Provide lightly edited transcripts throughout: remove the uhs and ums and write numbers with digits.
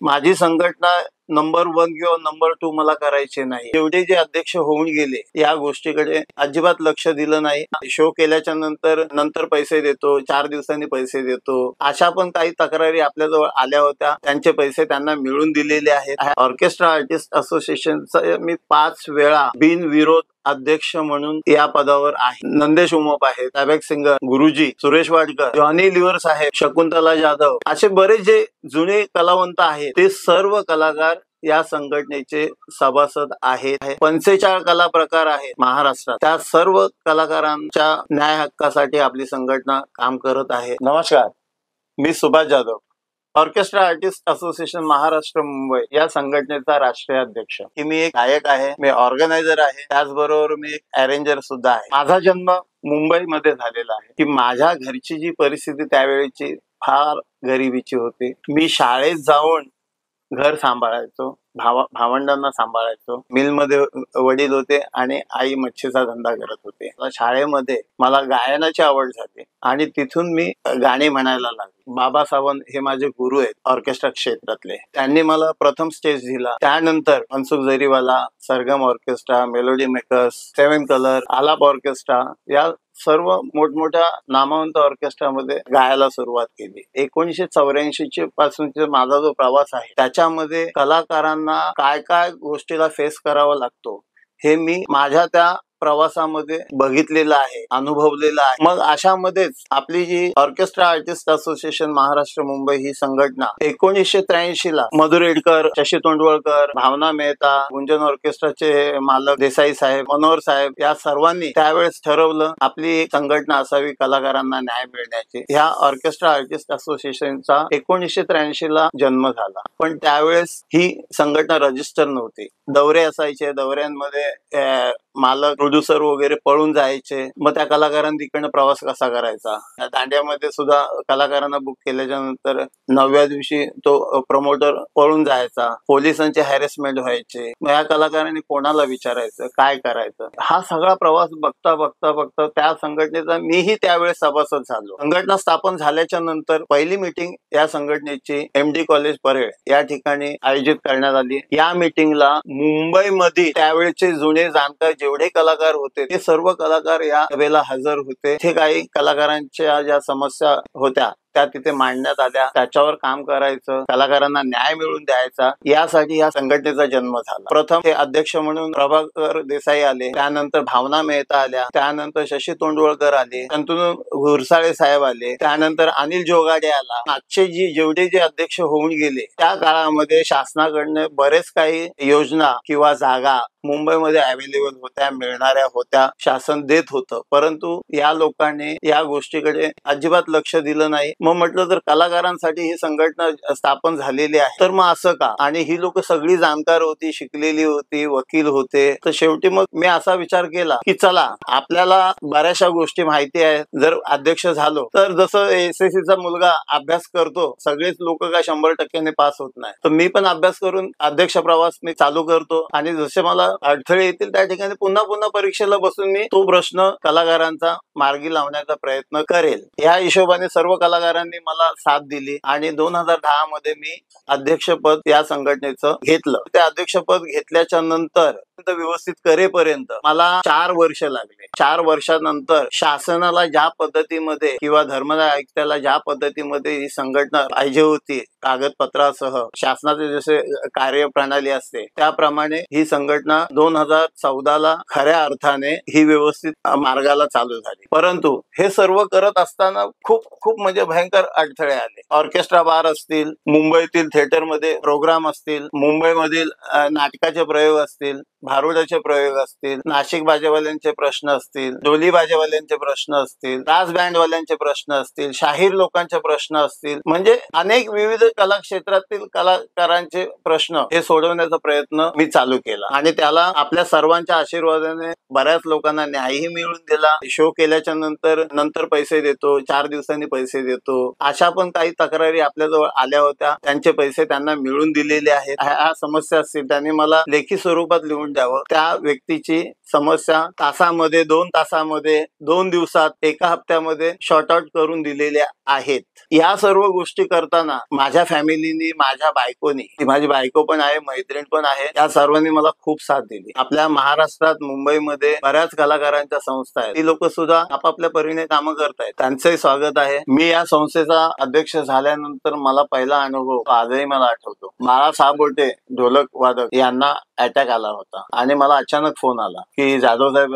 माझी संघटना नंबर 1 किंवा नंबर 2 मला करायचे नाही. जेवढे जे अध्यक्ष होऊन गेले या गोष्टीकडे अजिबात लक्ष दिलं नाही. शो केल्याच्या नंतर पैसे देतो, 4 दिवसांनी पैसे देतो, अशा पण काही तक्रारी आपल्याजवळ आल्या होत्या. त्यांचे पैसे त्यांना मिळून दिलेले आहेत. ऑर्केस्ट्रा आर्टिस्ट असोसिएशनचा मी 5 वेळा बिनविरोध अध्यक्ष म्हणून या पदावर आहे. नंदेश उमप आहे, प्लेबॅक सिंगर गुरुजी, सुरेश वाडकर, जॉनी लिव्हर साहेब, शकुंतला जाधव, असे बरेच जे जुने कलावंत आहेत ते सर्व कलाकार या संघटनेचे सभासद आहेत. 45 कला प्रकार आहेत महाराष्ट्रात. त्या सर्व कलाकारांच्या न्याय हक्कासाठी आपली संघटना काम करत आहे. नमस्कार, मी Subhash Jadhav, orchestra artist association Maharashtra Mumbai या संघटनेचा राष्ट्रीय अध्यक्ष. मी एक गायक आहे, मी ऑर्गनायझर आहे, त्याचबरोबर मी एक अरेंजर सुद्धा आहे. माझा जन्म मुंबईमध्ये झालेला आहे. की माझ्या घरची जी परिस्थिती त्यावेळेची फार गरिबीची होती. मी शाळेत जाऊन घर सांभाळायचो, भावंडांना सांभाळायचो. मिलमध्ये वडील होते आणि आई मच्छीचा धंदा करत होते. शाळेमध्ये मला गायनाची आवड झाली आणि तिथून मी गाणी म्हणायला लागलो. बाबा सावंत हे माझे गुरु आहेत ऑर्केस्ट्रा क्षेत्रातले. त्यांनी मला प्रथम स्टेज दिला. त्यानंतर मनसुख जरीवाला, सरगम ऑर्केस्ट्रा, मेलोडी मेकर्स, 7 कलर, आलाप ऑर्केस्ट्रा या सर्व मोठमोठ्या नामवंत ऑर्केस्ट्रामध्ये गायला सुरुवात केली. 1984 पासूनचा माझा जो प्रवास आहे त्याच्यामध्ये कलाकारांना काय काय गोष्टीला फेस करावा लागतो हे मी माझ्या त्या प्रवासामध्ये बघितलेलं आहे, अनुभवलेलं आहे. मग अशामध्येच आपली जी orchestra artist association Maharashtra Mumbai ही संघटना 1983 ला मधुर एडकर, शशी तोंडवळकर, भावना मेहता, गुंजन ऑर्केस्ट्राचे मालक देसाई साहेब, मनोहर साहेब या सर्वांनी त्यावेळेस ठरवलं आपली संघटना असावी कलाकारांना न्याय मिळण्याची. ह्या ऑर्केस्ट्रा आर्टिस्ट असोसिएशनचा 1983 ला जन्म झाला. पण त्यावेळेस ही संघटना रजिस्टर नव्हती. दौरे असायचे, दौऱ्यांमध्ये मालक प्रोड्युसर वगैरे पळून जायचे. मग त्या कलाकारांनी तिकडनं प्रवास कसा करायचा. दांड्यामध्ये सुद्धा कलाकारांना बुक केल्याच्या नंतर 9व्या दिवशी तो प्रमोटर पळून जायचा. पोलिसांचे हॅरेसमेंट व्हायचे. मग या कलाकारांनी कोणाला विचारायचं, काय करायचं, हा सगळा प्रवास बघता बघता बघता त्या संघटनेचा मीही त्यावेळेस सभासद झालो. संघटना स्थापन झाल्याच्या नंतर पहिली मीटिंग या संघटनेची MD कॉलेज परेड या ठिकाणी आयोजित करण्यात आली. या मीटिंगला मुंबईमध्ये त्यावेळेचे जुने जाणकार जेवढे कलाकार होते ते सर्व कलाकार या सभेला हजर होते. ते काही कलाकारांच्या ज्या समस्या होत्या त्या तिथे मांडण्यात आल्या. त्याच्यावर काम करायचं, कलाकारांना न्याय मिळवून द्यायचा, यासाठी या संघटनेचा जन्म झाला. प्रथम हे अध्यक्ष म्हणून प्रभाकर देसाई आले, त्यानंतर भावना मेहता आल्या, त्यानंतर शशी तोंडवळकर आले, शंतनू घुरसाळे साहेब आले, त्यानंतर अनिल जोगाडे आला. मागचे जेवढे जे अध्यक्ष होऊन गेले त्या काळामध्ये शासनाकडनं बरेच काही योजना किंवा जागा मुंबईमध्ये अवेलेबल होत्या, मिळणाऱ्या होत्या, शासन देत होतं. परंतु या लोकांनी या गोष्टीकडे अजिबात लक्ष दिलं नाही. मग म्हटलं तर कलाकारांसाठी ही संघटना स्थापन झालेली आहे तर मग असं का. आणि ही लोक सगळी जाणकार होती, शिकलेली होती, वकील होते. तर शेवटी मग मी असा विचार केला की चला आपल्याला बऱ्याचशा गोष्टी माहिती आहेत. जर अध्यक्ष झालो तर जसं SSC चा मुलगा अभ्यास करतो, सगळेच लोक काय 100% पास होत नाही. तर मी पण अभ्यास करून अध्यक्ष प्रवास मी चालू करतो आणि जसे मला अडथळे येतील त्या ठिकाणी पुन्हा परीक्षेला बसून मी तो प्रश्न कलाकारांचा मार्गी लावण्याचा प्रयत्न करेल. या हिशोबाने सर्व कलाकारांनी मला साथ दिली आणि 2010 मध्ये मी अध्यक्षपद या संघटनेचं घेतलं. ते अध्यक्षपद घेतल्याच्या नंतर व्यवस्थित करेपर्यंत मला 4 वर्ष लागले. 4 वर्षानंतर शासनाला ज्या पद्धतीमध्ये किंवा धर्मदाय आयुक्ताला ज्या पद्धतीमध्ये ही संघटना पाहिजे होती, कागदपत्रासह शासनाचे जसे कार्यप्रणाली असते त्याप्रमाणे ही संघटना 2014 ला खऱ्या अर्थाने ही व्यवस्थित मार्गाला चालू झाली. परंतु हे सर्व करत असताना खूप म्हणजे भयंकर अडथळे आले. ऑर्केस्ट्रा बार असतील, मुंबईतील थिएटरमध्ये प्रोग्राम असतील, मुंबईमधील नाटकाचे प्रयोग असतील, भारुडाचे प्रयोग असतील, नाशिक बाजेवाल्यांचे प्रश्न असतील, डोली बाजेवाल्यांचे प्रश्न असतील, रास बँडवाल्यांचे प्रश्न असतील, शाहीर लोकांचे प्रश्न असतील, म्हणजे अनेक विविध कला क्षेत्रातील कलाकारांचे प्रश्न हे सोडवण्याचा प्रयत्न मी चालू केला आणि त्याला आपल्या सर्वांच्या आशीर्वादाने बऱ्याच लोकांना न्यायही मिळवून दिला. शो केल्याच्या नंतर पैसे देतो, 4 दिवसांनी पैसे देतो, देतो, अशा पण काही तक्रारी आपल्याजवळ आल्या होत्या. त्यांचे पैसे त्यांना मिळून दिलेले आहेत. ह्या समस्या असतील त्यांनी मला लेखी स्वरूपात लिहून द्यावं. त्या व्यक्तीची समस्या तासामध्ये, 2 तासामध्ये, 2 दिवसात, 1 हप्त्यामध्ये शॉर्ट आउट करून दिलेल्या आहेत. या सर्व गोष्टी करताना माझ्या फॅमिलीनी, माझ्या बायकोनी, माझी बायको पण आहे, मैत्रीण पण आहे, या सर्वांनी मला खूप साथ दिली. आपल्या महाराष्ट्रात, मुंबईमध्ये बऱ्याच कलाकारांच्या संस्था आहेत. ती लोक सुद्धा आपापल्या परीने कामं करतायत. त्यांचंही स्वागत आहे. मी या संस्थेचा अध्यक्ष झाल्यानंतर मला पहिला अनुभव आजही मला आठवतो. बाळा साबोटे, ढोलक वादक, यांना अटॅक आला होता आणि मला अचानक फोन आला की जाधव साहेब,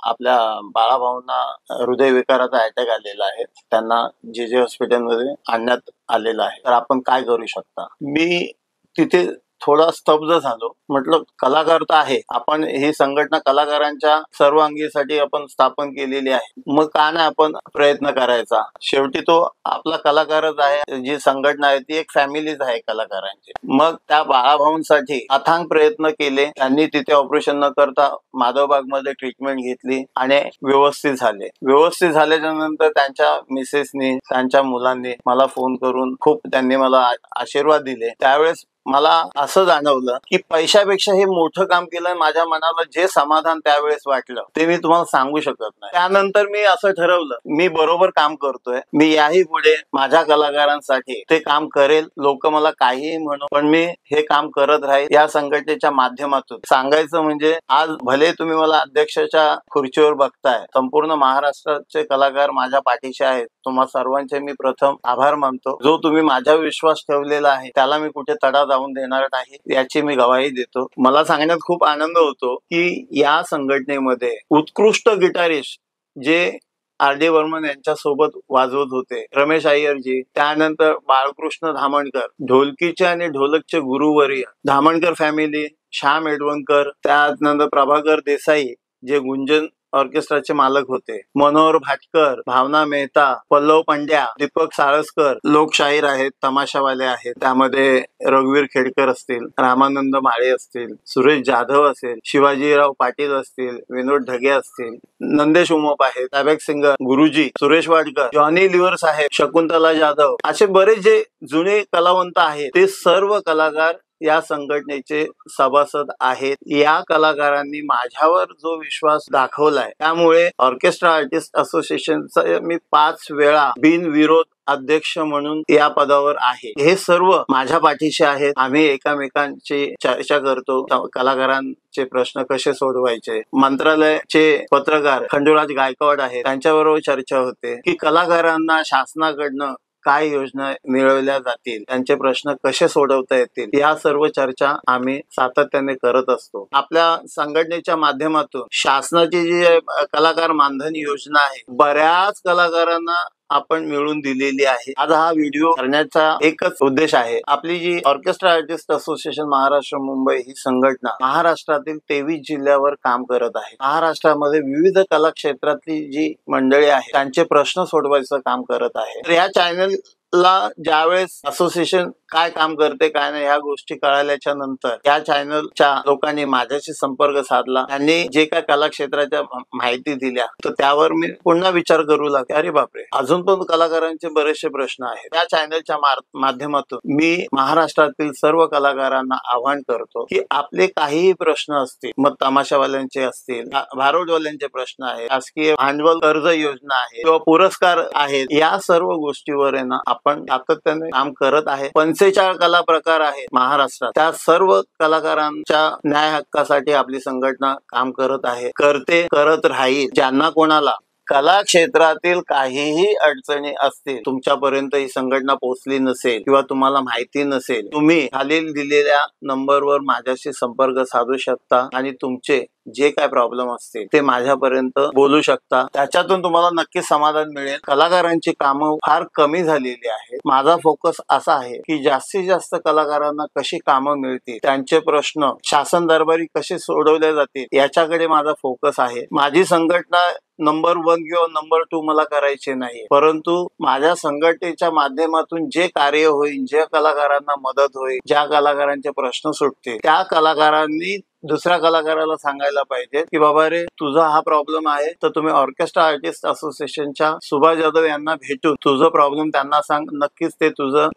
आपल्या बाळाभाऊंना हृदयविकाराचा अटॅक आलेला आहे, त्यांना जे हॉस्पिटलमध्ये आणण्यात आलेलं आहे, तर आपण काय करू शकता. मी तिथे थोडा स्तब्ध झालो. म्हटलं कलाकार तर आहे, आपण ही संघटना कलाकारांच्या सर्वांगीसाठी आपण स्थापन केलेली आहे, मग का नाही आपण प्रयत्न करायचा. शेवटी तो आपला कलाकारच आहे. जी संघटना आहे ती एक फॅमिलीच आहे कलाकारांची. मग त्या बाळाभाऊंसाठी अथांग प्रयत्न केले. त्यांनी तिथे ऑपरेशन न करता माधवबागमध्ये ट्रीटमेंट घेतली आणि व्यवस्थित झाले. व्यवस्थित झाल्याच्या नंतर त्यांच्या मिसेसनी, त्यांच्या मुलांनी मला फोन करून खूप त्यांनी मला आशीर्वाद दिले. त्यावेळेस मला असं जाणवलं की पैशापेक्षा हे मोठं काम केलं. माझ्या मनाला जे समाधान त्यावेळेस वाटलं ते मी तुम्हाला सांगू शकत नाही. त्यानंतर मी असं ठरवलं, मी बरोबर काम करतोय, मी याही पुढे माझ्या कलाकारांसाठी ते काम करेल. लोक मला काहीही म्हणू, पण मी हे काम करत राहील. या संघटनेच्या माध्यमातून सांगायचं म्हणजे, आज भले तुम्ही मला अध्यक्षाच्या खुर्चीवर बघताय, संपूर्ण महाराष्ट्राचे कलाकार माझ्या पाठीशी आहेत. तुम्हा सर्वांचे मी प्रथम आभार मानतो. जो तुम्ही माझ्यावर विश्वास ठेवलेला आहे त्याला मी कुठे तडा जाऊन देणार नाही, याची मी गवाही देतो. मला सांगण्यात खूप आनंद होतो की या संघटनेमध्ये उत्कृष्ट गिटारिस्ट जे आर.डी. बर्मन यांच्या सोबत वाजवत होते, रमेश अय्यरजी, त्यानंतर बाळकृष्ण धामणकर, ढोलकीचे आणि ढोलकचे गुरुवर्य, धामणकर फॅमिली, श्याम एडवणकर, त्यानंतर प्रभाकर देसाई जे गुंजन ऑर्केस्ट्राचे मालक होते, मनोहर भाटकर, भावना मेहता, पल्लव पंड्या, दीपक साळसकर, लोकशाहीर आहेत, तमाशावाले आहेत, त्यामध्ये रघुवीर खेडकर असतील, रामानंद माळे असतील, सुरेश जाधव असेल, शिवाजीराव पाटील असतील, विनोद ढगे असतील, नंदेश उमप आहेत, टॅबॅक सिंगर गुरुजी, सुरेश वाडकर, जॉनी लिव्हर साहेब, शकुंतला जाधव, असे बरेच जे जुने कलावंत आहेत ते सर्व कलाकार या संघटनेचे सभासद आहेत. या कलाकारांनी माझ्यावर जो विश्वास दाखवलाय त्यामुळे ऑर्केस्ट्रा आर्टिस्ट असोसिएशनचा मी 5 वेळा बिनविरोध अध्यक्ष म्हणून या पदावर आहे. हे सर्व माझ्या पाठीशी आहेत. आम्ही एकमेकांची चर्चा करतो, कलाकारांचे प्रश्न कसे सोडवायचे. मंत्रालयाचे पत्रकार खंडूराज गायकवाड आहेत, त्यांच्याबरोबर चर्चा होते की कलाकारांना शासनाकडनं काय योजना मिळवल्या जातील, त्यांचे प्रश्न कसे सोडवता येतील. या सर्व चर्चा आम्ही सातत्याने करत असतो. आपल्या संघटनेच्या माध्यमातून शासनाची जी कलाकार मानधन योजना आहे, बऱ्याच कलाकारांना आपण मिळून दिलेली आहे. आज हा व्हिडिओ करण्याचा एकच उद्देश आहे, आपली जी orchestra artist association Maharashtra Mumbai ही संघटना महाराष्ट्रातील 23 जिल्ह्यावर काम करत आहे. महाराष्ट्रामध्ये विविध कला क्षेत्रातली जी मंडळी आहे त्यांचे प्रश्न सोडवायचं काम करत आहे. तर या चॅनलला ज्यावेळेस असोसिएशन काय काम करते काय नाही ह्या गोष्टी कळाल्याच्या नंतर या चॅनलच्या लोकांनी माझ्याशी संपर्क साधला. त्यांनी जे काय कला क्षेत्राच्या माहिती दिल्या तर त्यावर मी पुन्हा विचार करू लागले, अरे बापरे, अजून पण कलाकारांचे बरेचसे प्रश्न आहेत. या चॅनलच्या माध्यमातून मी महाराष्ट्रातील सर्व कलाकारांना आवाहन करतो की आपले काहीही प्रश्न असतील, मग तमाशावाल्यांचे असतील, भारुडवाल्यांचे प्रश्न आहेत, शासकीय भांडवल कर्ज योजना आहे किंवा पुरस्कार आहेत, या सर्व गोष्टीवर आहे ना आपण सातत्याने काम करत आहे. 45 कला प्रकार आहेत महाराष्ट्रात, त्या सर्व कलाकारांच्या न्याय हक्कासाठी आपली संघटना काम करत आहे, करत राहील. ज्यांना कोणाला कला क्षेत्रातील काहीही अडचणी असतील, तुमच्यापर्यंत ही संघटना पोहोचली नसेल किंवा तुम्हाला माहिती नसेल, तुम्ही खालील दिलेल्या नंबरवर माझ्याशी संपर्क साधू शकता आणि तुमचे जे काय प्रॉब्लेम असतील ते माझ्यापर्यंत बोलू शकता. त्याच्यातून तुम्हाला नक्की समाधान मिळेल. कलाकारांची कामं फार कमी झालेली आहेत. माझा फोकस असा आहे की जास्तीत जास्त कलाकारांना कशी कामं मिळतील, त्यांचे प्रश्न शासन दरबारी कसे सोडवले जातील याच्याकडे माझा फोकस आहे. माझी संघटना नंबर 1 किंवा नंबर 2 मला करायचे नाही, परंतु माझ्या संघटनेच्या माध्यमातून जे कार्य होईल, ज्या कलाकारांना मदत होईल, ज्या कलाकारांचे प्रश्न सुटतील, त्या कलाकारांनी दुसऱ्या कलाकाराला सांगायला पाहिजे की बाबा रे, तुझा हा प्रॉब्लेम आहे तर तुम्ही ऑर्केस्ट्रा आर्टिस्ट असोसिएशनच्या सुभाष जाधव यांना भेटून तुझं प्रॉब्लेम त्यांना सांग, नक्कीच ते तुझं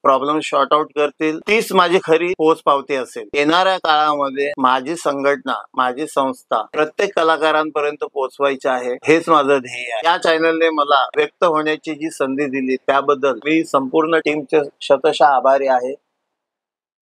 प्रॉब्लेम शॉर्ट आउट करतील. तीच माझी खरी पोच पावती असेल. येणाऱ्या काळामध्ये माझी संघटना, माझी संस्था प्रत्येक कलाकारांपर्यंत पोहोचवायची आहे, हेच माझं ध्येय आहे. या चॅनलने मला व्यक्त होण्याची जी संधी दिली त्याबद्दल मी संपूर्ण टीमचे शतशः आभारी आहे.